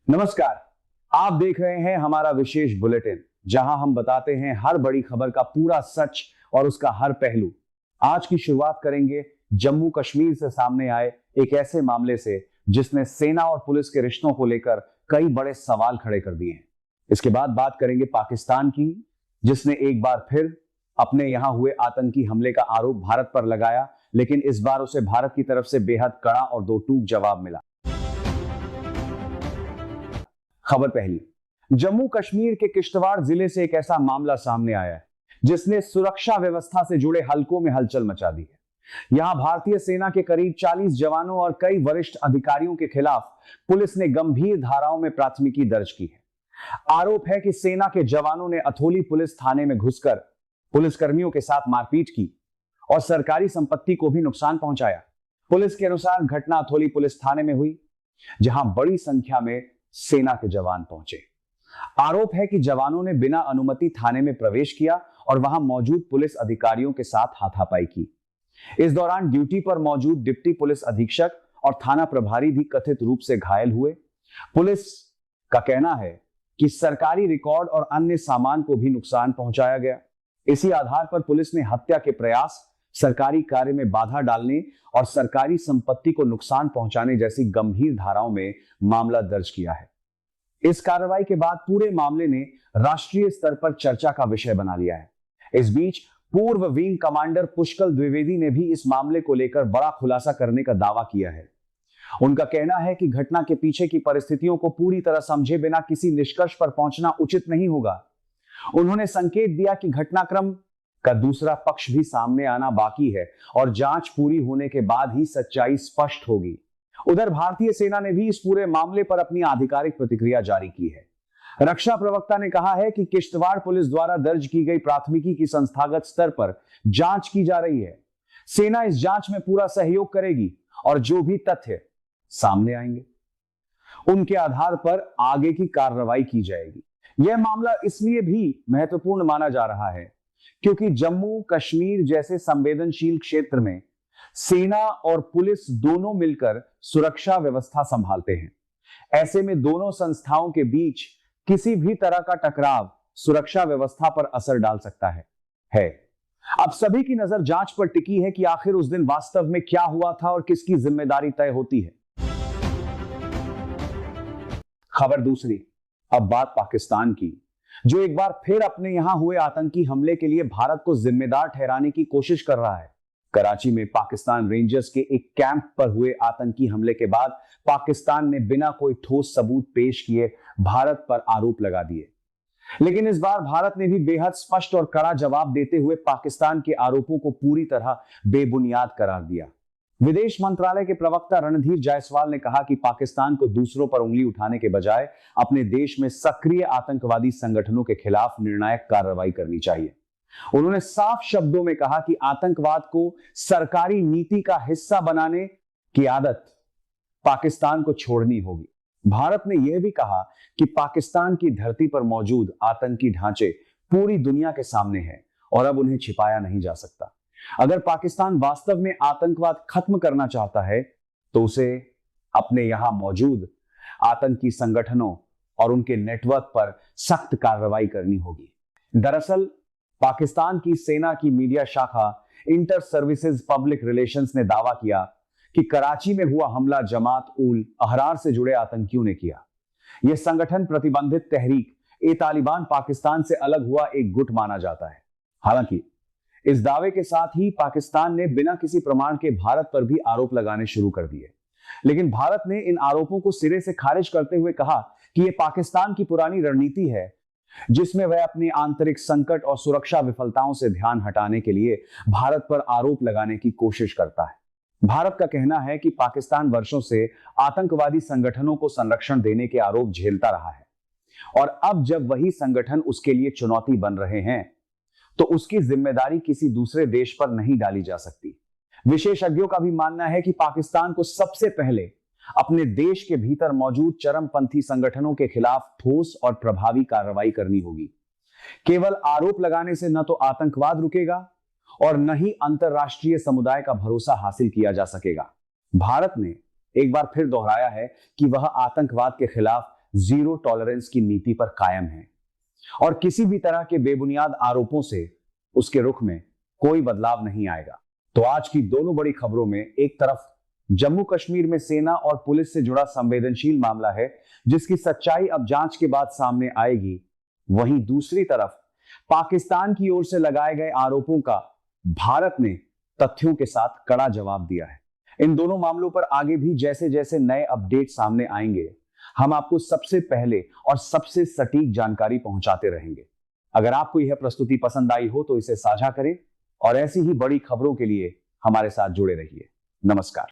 नमस्कार। आप देख रहे हैं हमारा विशेष बुलेटिन, जहां हम बताते हैं हर बड़ी खबर का पूरा सच और उसका हर पहलू। आज की शुरुआत करेंगे जम्मू कश्मीर से सामने आए एक ऐसे मामले से जिसने सेना और पुलिस के रिश्तों को लेकर कई बड़े सवाल खड़े कर दिए हैं। इसके बाद बात करेंगे पाकिस्तान की, जिसने एक बार फिर अपने यहां हुए आतंकी हमले का आरोप भारत पर लगाया, लेकिन इस बार उसे भारत की तरफ से बेहद कड़ा और दो टूक जवाब मिला। खबर पहली, जम्मू कश्मीर के किश्तवाड़ जिले से एक ऐसा मामला सामने आया है जिसने सुरक्षा व्यवस्था से जुड़े हलकों में हलचल मचा दी है। यहां भारतीय सेना के करीब 40 जवानों और कई वरिष्ठ अधिकारियों के खिलाफ पुलिस ने गंभीर धाराओं में प्राथमिकी दर्ज की है। आरोप है कि सेना के जवानों ने अथोली पुलिस थाने में घुसकर पुलिसकर्मियों के साथ मारपीट की और सरकारी संपत्ति को भी नुकसान पहुंचाया। पुलिस के अनुसार घटना अथोली पुलिस थाने में हुई, जहां बड़ी संख्या में सेना के जवान पहुंचे। आरोप है कि जवानों ने बिना अनुमति थाने में प्रवेश किया और वहां मौजूद पुलिस अधिकारियों के साथ हाथापाई की। इस दौरान ड्यूटी पर मौजूद डिप्टी पुलिस अधीक्षक और थाना प्रभारी भी कथित रूप से घायल हुए। पुलिस का कहना है कि सरकारी रिकॉर्ड और अन्य सामान को भी नुकसान पहुंचाया गया। इसी आधार पर पुलिस ने हत्या के प्रयास, सरकारी कार्य में बाधा डालने और सरकारी संपत्ति को नुकसान पहुंचाने जैसी गंभीर धाराओं में मामला दर्ज किया है। इस कार्रवाई के बाद पूरे मामले ने राष्ट्रीय स्तर पर चर्चा का विषय बना लिया है। इस बीच पूर्व विंग कमांडर पुष्कल द्विवेदी ने भी इस मामले को लेकर बड़ा खुलासा करने का दावा किया है। उनका कहना है कि घटना के पीछे की परिस्थितियों को पूरी तरह समझे बिना किसी निष्कर्ष पर पहुंचना उचित नहीं होगा। उन्होंने संकेत दिया कि घटनाक्रम का दूसरा पक्ष भी सामने आना बाकी है और जांच पूरी होने के बाद ही सच्चाई स्पष्ट होगी। उधर भारतीय सेना ने भी इस पूरे मामले पर अपनी आधिकारिक प्रतिक्रिया जारी की है। रक्षा प्रवक्ता ने कहा है कि किश्तवाड़ पुलिस द्वारा दर्ज की गई प्राथमिकी की संस्थागत स्तर पर जांच की जा रही है। सेना इस जांच में पूरा सहयोग करेगी और जो भी तथ्य सामने आएंगे उनके आधार पर आगे की कार्रवाई की जाएगी। यह मामला इसलिए भी महत्वपूर्ण माना जा रहा है क्योंकि जम्मू कश्मीर जैसे संवेदनशील क्षेत्र में सेना और पुलिस दोनों मिलकर सुरक्षा व्यवस्था संभालते हैं। ऐसे में दोनों संस्थाओं के बीच किसी भी तरह का टकराव सुरक्षा व्यवस्था पर असर डाल सकता है। अब सभी की नजर जांच पर टिकी है कि आखिर उस दिन वास्तव में क्या हुआ था और किसकी जिम्मेदारी तय होती है। खबर दूसरी, अब बात पाकिस्तान की, जो एक बार फिर अपने यहां हुए आतंकी हमले के लिए भारत को जिम्मेदार ठहराने की कोशिश कर रहा है। कराची में पाकिस्तान रेंजर्स के एक कैंप पर हुए आतंकी हमले के बाद पाकिस्तान ने बिना कोई ठोस सबूत पेश किए भारत पर आरोप लगा दिए। लेकिन इस बार भारत ने भी बेहद स्पष्ट और कड़ा जवाब देते हुए पाकिस्तान के आरोपों को पूरी तरह बेबुनियाद करार दिया। विदेश मंत्रालय के प्रवक्ता रणधीर जायसवाल ने कहा कि पाकिस्तान को दूसरों पर उंगली उठाने के बजाय अपने देश में सक्रिय आतंकवादी संगठनों के खिलाफ निर्णायक कार्रवाई करनी चाहिए। उन्होंने साफ शब्दों में कहा कि आतंकवाद को सरकारी नीति का हिस्सा बनाने की आदत पाकिस्तान को छोड़नी होगी। भारत ने यह भी कहा कि पाकिस्तान की धरती पर मौजूद आतंकी ढांचे पूरी दुनिया के सामने हैं और अब उन्हें छिपाया नहीं जा सकता। अगर पाकिस्तान वास्तव में आतंकवाद खत्म करना चाहता है तो उसे अपने यहां मौजूद आतंकी संगठनों और उनके नेटवर्क पर सख्त कार्रवाई करनी होगी। दरअसल पाकिस्तान की सेना की मीडिया शाखा इंटर सर्विसेज पब्लिक रिलेशंस ने दावा किया कि कराची में हुआ हमला जमात उल अहरार से जुड़े आतंकियों ने किया। यह संगठन प्रतिबंधित तहरीक ए तालिबान पाकिस्तान से अलग हुआ एक गुट माना जाता है। हालांकि इस दावे के साथ ही पाकिस्तान ने बिना किसी प्रमाण के भारत पर भी आरोप लगाने शुरू कर दिए। लेकिन भारत ने इन आरोपों को सिरे से खारिज करते हुए कहा कि यह पाकिस्तान की पुरानी रणनीति है, जिसमें वह अपनी आंतरिक संकट और सुरक्षा विफलताओं से ध्यान हटाने के लिए भारत पर आरोप लगाने की कोशिश करता है। भारत का कहना है कि पाकिस्तान वर्षों से आतंकवादी संगठनों को संरक्षण देने के आरोप झेलता रहा है और अब जब वही संगठन उसके लिए चुनौती बन रहे हैं तो उसकी जिम्मेदारी किसी दूसरे देश पर नहीं डाली जा सकती। विशेषज्ञों का भी मानना है कि पाकिस्तान को सबसे पहले अपने देश के भीतर मौजूद चरमपंथी संगठनों के खिलाफ ठोस और प्रभावी कार्रवाई करनी होगी। केवल आरोप लगाने से न तो आतंकवाद रुकेगा और न ही अंतरराष्ट्रीय समुदाय का भरोसा हासिल किया जा सकेगा। भारत ने एक बार फिर दोहराया है कि वह आतंकवाद के खिलाफ जीरो टॉलरेंस की नीति पर कायम है और किसी भी तरह के बेबुनियाद आरोपों से उसके रुख में कोई बदलाव नहीं आएगा। तो आज की दोनों बड़ी खबरों में एक तरफ जम्मू कश्मीर में सेना और पुलिस से जुड़ा संवेदनशील मामला है जिसकी सच्चाई अब जांच के बाद सामने आएगी, वहीं दूसरी तरफ पाकिस्तान की ओर से लगाए गए आरोपों का भारत ने तथ्यों के साथ कड़ा जवाब दिया है। इन दोनों मामलों पर आगे भी जैसे जैसे नए अपडेट सामने आएंगे, हम आपको सबसे पहले और सबसे सटीक जानकारी पहुंचाते रहेंगे। अगर आपको यह प्रस्तुति पसंद आई हो तो इसे साझा करें और ऐसी ही बड़ी खबरों के लिए हमारे साथ जुड़े रहिए। नमस्कार।